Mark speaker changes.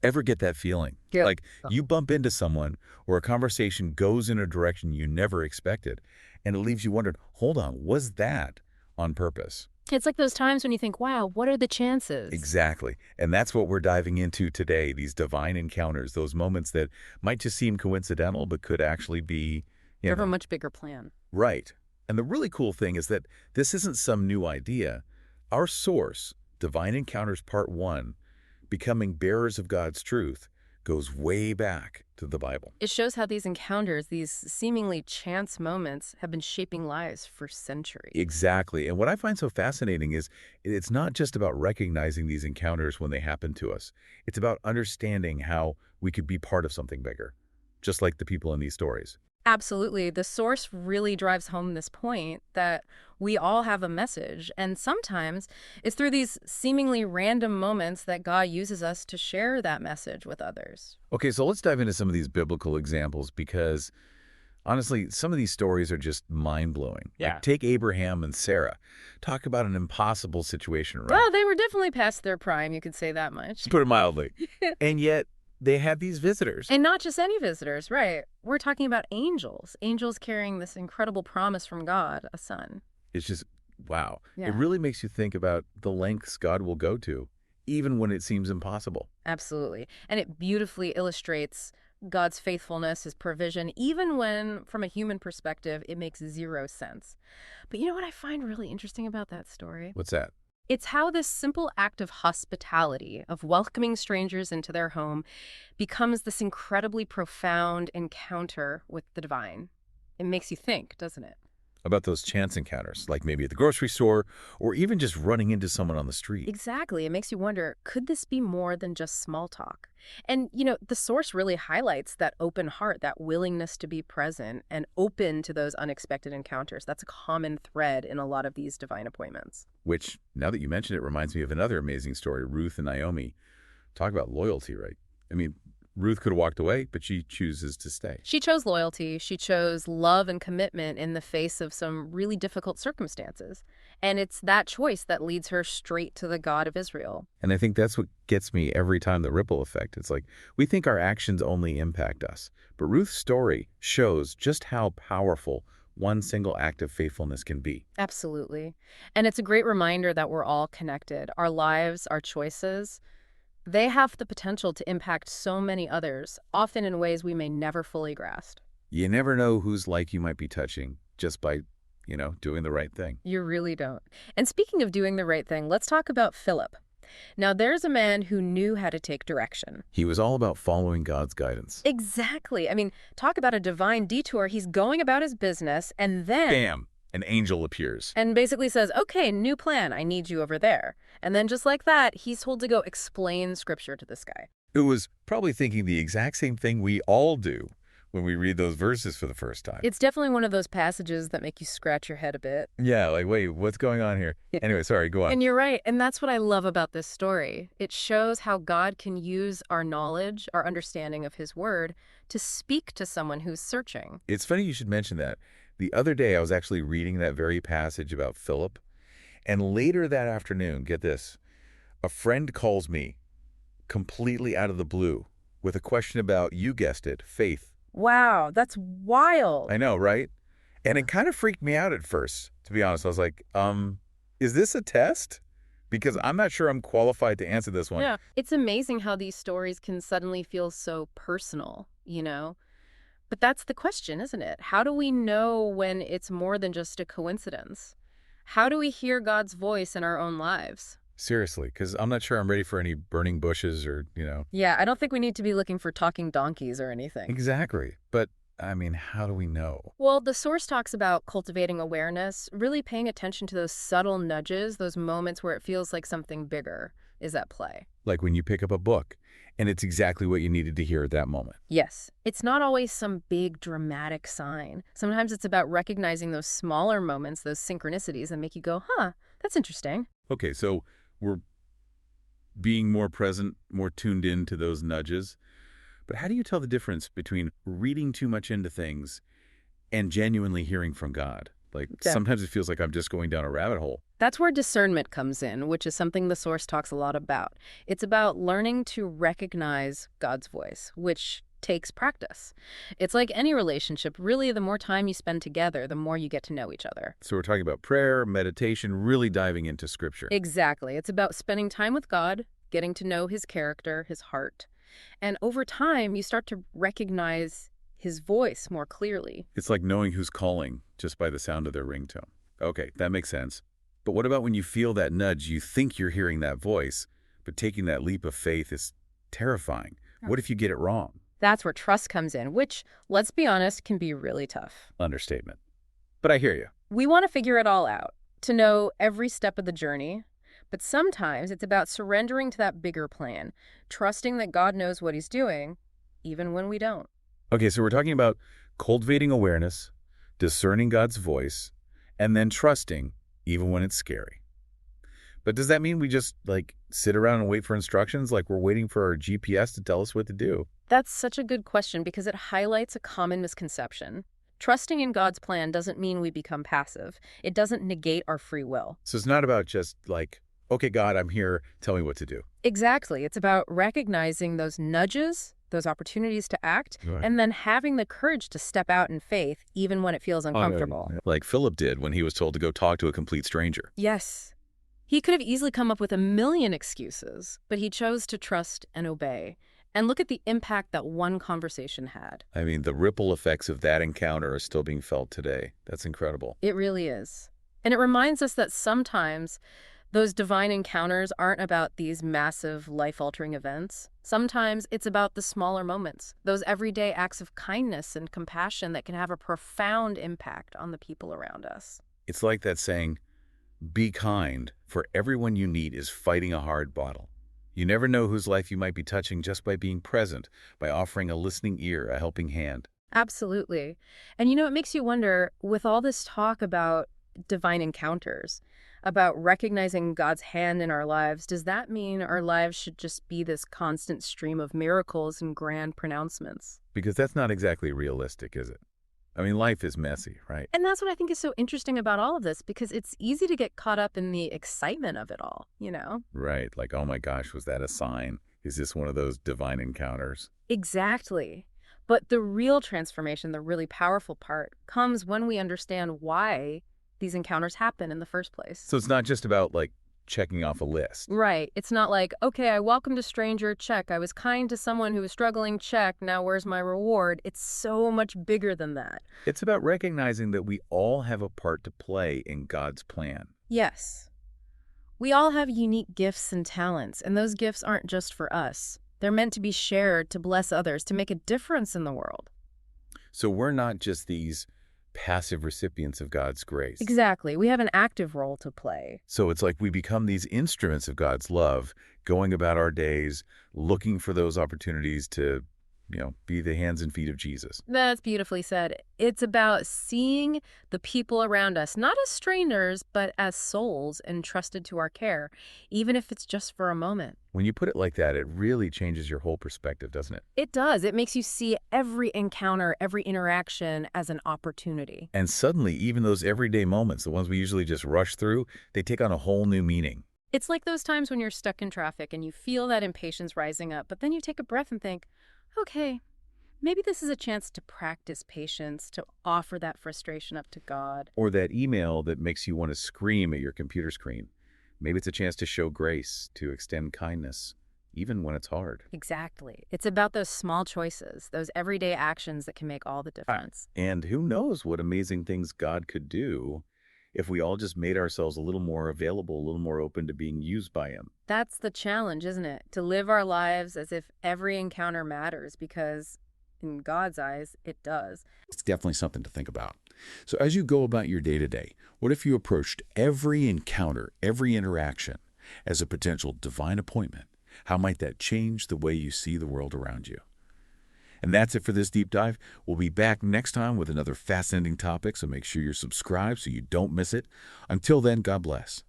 Speaker 1: Ever get that feeling?
Speaker 2: Yep.
Speaker 1: Like you bump into someone or a conversation goes in a direction you never expected, and it leaves you wondering, hold on, was that on purpose?
Speaker 2: It's like those times when you think, wow, what are the chances?
Speaker 1: Exactly. And that's what we're diving into today, these divine encounters, those moments that might just seem coincidental but could actually be,
Speaker 2: You
Speaker 1: you
Speaker 2: have a
Speaker 1: know,
Speaker 2: much bigger plan.
Speaker 1: right. And the really cool thing is that this isn't some new idea. Our source, Divine Encounters Part 1, Becoming Bearers of God's Truth, goes way back to the Bible.
Speaker 2: It shows how these encounters, these seemingly chance moments, have been shaping lives for centuries.
Speaker 1: Exactly. And what I find so fascinating is it's not just about recognizing these encounters when they happen to us. It's about understanding how we could be part of something bigger, just like the people in these stories.
Speaker 2: Absolutely. The source really drives home this point that we all have a message, and sometimes it's through these seemingly random moments that God uses us to share that message with others.
Speaker 1: Okay, so let's dive into some of these biblical examples because honestly, some of these stories are just mind-blowing.
Speaker 2: Yeah.
Speaker 1: Like take Abraham and Sarah. Talk about an impossible situation, right?
Speaker 2: Well, they were definitely past their prime, you could say that much.
Speaker 1: To put it mildly. And yet they had these visitors.
Speaker 2: And not just any visitors, right? We're talking about angels. Angels carrying this incredible promise from God, a son.
Speaker 1: It's just, wow.
Speaker 2: Yeah.
Speaker 1: It really makes you think about the lengths God will go to, even when it seems impossible.
Speaker 2: Absolutely. And it beautifully illustrates God's faithfulness, his provision, even when, from a human perspective, it makes zero sense. But you know what I find really interesting about that story?
Speaker 1: What's that?
Speaker 2: It's how this simple act of hospitality, of welcoming strangers into their home, becomes this incredibly profound encounter with the divine. It makes you think, doesn't it?
Speaker 1: About those chance encounters, like maybe at the grocery store or even just running into someone on the street.
Speaker 2: Exactly. It makes you wonder, could this be more than just small talk? And, you know, the source really highlights that open heart, that willingness to be present and open to those unexpected encounters. That's a common thread in a lot of these divine appointments.
Speaker 1: Which, now that you mention it, reminds me of another amazing story, Ruth and Naomi. Talk about loyalty, right? I mean, Ruth could have walked away, but she chooses to stay.
Speaker 2: She chose loyalty. She chose love and commitment in the face of some really difficult circumstances. And it's that choice that leads her straight to the God of Israel.
Speaker 1: And I think that's what gets me every time, the ripple effect. It's like we think our actions only impact us. But Ruth's story shows just how powerful one single act of faithfulness can be.
Speaker 2: Absolutely. And it's a great reminder that we're all connected. Our lives, our choices, they have the potential to impact so many others, often in ways we may never fully grasp.
Speaker 1: You never know whose life you might be touching just by, doing the right thing.
Speaker 2: You really don't. And speaking of doing the right thing, let's talk about Philip. Now, there's a man who knew how to take direction.
Speaker 1: He was all about following God's guidance.
Speaker 2: Exactly. I mean, talk about a divine detour. He's going about his business and then...
Speaker 1: Bam! An angel appears.
Speaker 2: And basically says, okay, new plan. I need you over there. And then just like that, he's told to go explain scripture to this guy.
Speaker 1: Who was probably thinking the exact same thing we all do when we read those verses for the first time.
Speaker 2: It's definitely one of those passages that make you scratch your head a bit.
Speaker 1: Yeah, like, wait, what's going on here?
Speaker 2: Yeah.
Speaker 1: Anyway, sorry, go on.
Speaker 2: And you're right. And that's what I love about this story. It shows how God can use our knowledge, our understanding of his word, to speak to someone who's searching.
Speaker 1: It's funny you should mention that. The other day, I was actually reading that very passage about Philip. And later that afternoon, get this, a friend calls me completely out of the blue with a question about, you guessed it, faith.
Speaker 2: Wow, that's wild.
Speaker 1: I know, right? And it kind of freaked me out at first, to be honest. I was like, is this a test? Because I'm not sure I'm qualified to answer this one.
Speaker 2: Yeah, it's amazing how these stories can suddenly feel so personal, you know? But that's the question, isn't it? How do we know when it's more than just a coincidence? How do we hear God's voice in our own lives?
Speaker 1: Seriously, because I'm not sure I'm ready for any burning bushes or.
Speaker 2: Yeah, I don't think we need to be looking for talking donkeys or anything.
Speaker 1: Exactly. But, I mean, how do we know?
Speaker 2: Well, the source talks about cultivating awareness, really paying attention to those subtle nudges, those moments where it feels like something bigger is at play.
Speaker 1: Like when you pick up a book, and it's exactly what you needed to hear at that moment.
Speaker 2: Yes. It's not always some big dramatic sign. Sometimes it's about recognizing those smaller moments, those synchronicities that make you go, huh, that's interesting.
Speaker 1: Okay, so we're being more present, more tuned in to those nudges. But how do you tell the difference between reading too much into things and genuinely hearing from God? Like, sometimes it feels like I'm just going down a rabbit hole.
Speaker 2: That's where discernment comes in, which is something the Source talks a lot about. It's about learning to recognize God's voice, which takes practice. It's like any relationship. Really, the more time you spend together, the more you get to know each other.
Speaker 1: So we're talking about prayer, meditation, really diving into Scripture.
Speaker 2: Exactly. It's about spending time with God, getting to know his character, his heart. And over time, you start to recognize his voice more clearly.
Speaker 1: It's like knowing who's calling just by the sound of their ringtone. Okay, that makes sense. But what about when you feel that nudge, you think you're hearing that voice, but taking that leap of faith is terrifying? What if you get it wrong?
Speaker 2: That's where trust comes in, which, let's be honest, can be really tough.
Speaker 1: Understatement. But I hear you.
Speaker 2: We want to figure it all out, to know every step of the journey. But sometimes it's about surrendering to that bigger plan, trusting that God knows what he's doing, even when we don't.
Speaker 1: Okay, so we're talking about cultivating awareness, discerning God's voice, and then trusting, even when it's scary. But does that mean we just, sit around and wait for instructions like we're waiting for our GPS to tell us what to do?
Speaker 2: That's such a good question because it highlights a common misconception. Trusting in God's plan doesn't mean we become passive. It doesn't negate our free will.
Speaker 1: So it's not about just okay, God, I'm here, tell me what to do.
Speaker 2: Exactly. It's about recognizing those nudges, those opportunities to act,
Speaker 1: Right.
Speaker 2: and then having the courage to step out in faith, even when it feels uncomfortable.
Speaker 1: Like Philip did when he was told to go talk to a complete stranger.
Speaker 2: Yes. He could have easily come up with a million excuses, but he chose to trust and obey. And look at the impact that one conversation had.
Speaker 1: I mean, the ripple effects of that encounter are still being felt today. That's incredible.
Speaker 2: It really is. And it reminds us that sometimes those divine encounters aren't about these massive, life-altering events. Sometimes it's about the smaller moments, those everyday acts of kindness and compassion that can have a profound impact on the people around us.
Speaker 1: It's like that saying, be kind, for everyone you meet is fighting a hard battle. You never know whose life you might be touching just by being present, by offering a listening ear, a helping hand.
Speaker 2: Absolutely. And it makes you wonder, with all this talk about divine encounters, about recognizing God's hand in our lives, does that mean our lives should just be this constant stream of miracles and grand pronouncements?
Speaker 1: Because that's not exactly realistic, is it? I mean, life is messy, right?
Speaker 2: And that's what I think is so interesting about all of this, because it's easy to get caught up in the excitement of it all,
Speaker 1: Right, like, oh my gosh, was that a sign? Is this one of those divine encounters?
Speaker 2: Exactly. But the real transformation, the really powerful part, comes when we understand why these encounters happen in the first place.
Speaker 1: So it's not just about, checking off a list.
Speaker 2: Right. It's not like, okay, I welcomed a stranger, check. I was kind to someone who was struggling, check. Now where's my reward? It's so much bigger than that.
Speaker 1: It's about recognizing that we all have a part to play in God's plan.
Speaker 2: Yes. We all have unique gifts and talents, and those gifts aren't just for us. They're meant to be shared, to bless others, to make a difference in the world.
Speaker 1: So we're not just these passive recipients of God's grace.
Speaker 2: Exactly. We have an active role to play.
Speaker 1: So it's like we become these instruments of God's love, going about our days, looking for those opportunities to, be the hands and feet of Jesus.
Speaker 2: That's beautifully said. It's about seeing the people around us, not as strangers, but as souls entrusted to our care, even if it's just for a moment.
Speaker 1: When you put it like that, it really changes your whole perspective, doesn't it?
Speaker 2: It does. It makes you see every encounter, every interaction as an opportunity.
Speaker 1: And suddenly, even those everyday moments, the ones we usually just rush through, they take on a whole new meaning.
Speaker 2: It's like those times when you're stuck in traffic and you feel that impatience rising up, but then you take a breath and think, okay, maybe this is a chance to practice patience, to offer that frustration up to God.
Speaker 1: Or that email that makes you want to scream at your computer screen. Maybe it's a chance to show grace, to extend kindness, even when it's hard.
Speaker 2: Exactly. It's about those small choices, those everyday actions that can make all the difference.
Speaker 1: And who knows what amazing things God could do if we all just made ourselves a little more available, a little more open to being used by Him.
Speaker 2: That's the challenge, isn't it? To live our lives as if every encounter matters, because in God's eyes, it does.
Speaker 3: It's definitely something to think about. So as you go about your day-to-day, what if you approached every encounter, every interaction as a potential divine appointment? How might that change the way you see the world around you? And that's it for this deep dive. We'll be back next time with another fascinating topic, so make sure you're subscribed so you don't miss it. Until then, God bless.